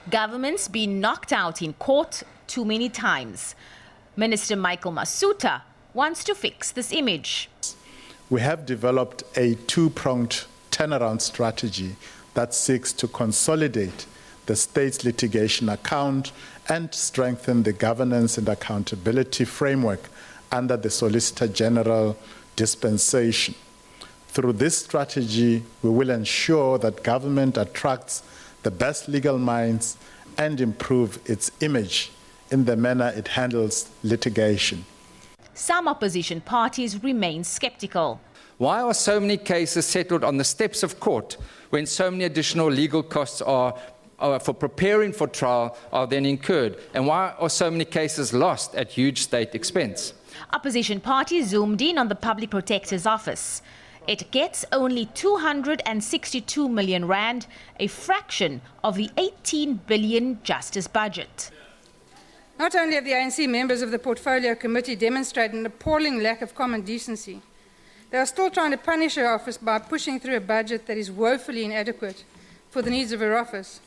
Government's been knocked out in court too many times. Minister Michael Masutha wants to fix this image. We have developed a two-pronged turnaround strategy that seeks to consolidate the state's litigation account and strengthen the governance and accountability framework under the Solicitor General dispensation. Through this strategy, we will ensure that government attracts the best legal minds and improve its image in the manner it handles litigation. Some opposition parties remain skeptical. Why are so many cases settled on the steps of court when so many additional legal costs for preparing for trial are then incurred? And why are so many cases lost at huge state expense? Opposition parties zoomed in on the Public Protector's office. It gets only 262 million rand, a fraction of the 18 billion justice budget. Not only have the ANC members of the Portfolio Committee demonstrated an appalling lack of common decency, they are still trying to punish her office by pushing through a budget that is woefully inadequate for the needs of her office.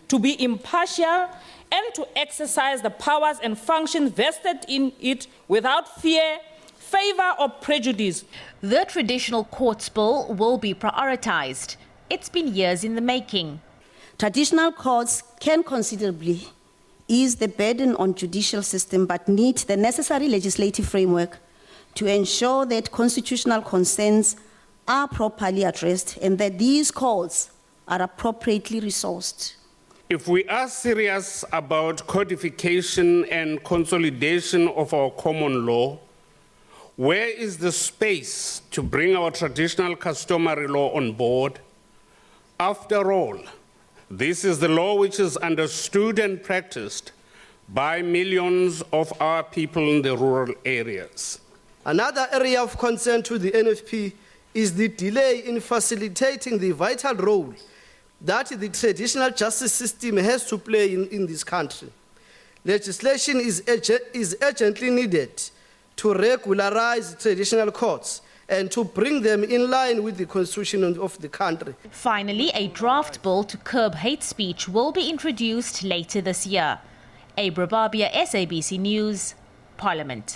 To be impartial and to exercise the powers and functions vested in it without fear, favour or prejudice. The traditional courts bill will be prioritised. It's been years in the making. Traditional courts can considerably ease the burden on judicial system but need the necessary legislative framework to ensure that constitutional concerns are properly addressed and that these courts are appropriately resourced. If we are serious about codification and consolidation of our common law, where is the space to bring our traditional customary law on board? After all, this is the law which is understood and practiced by millions of our people in the rural areas. Another area of concern to the NFP is the delay in facilitating the vital role that the traditional justice system has to play in this country. Legislation is urgently needed to regularize traditional courts and to bring them in line with the constitution of the country. Finally, a draft bill to curb hate speech will be introduced later this year. Abra Babia, SABC News, Parliament.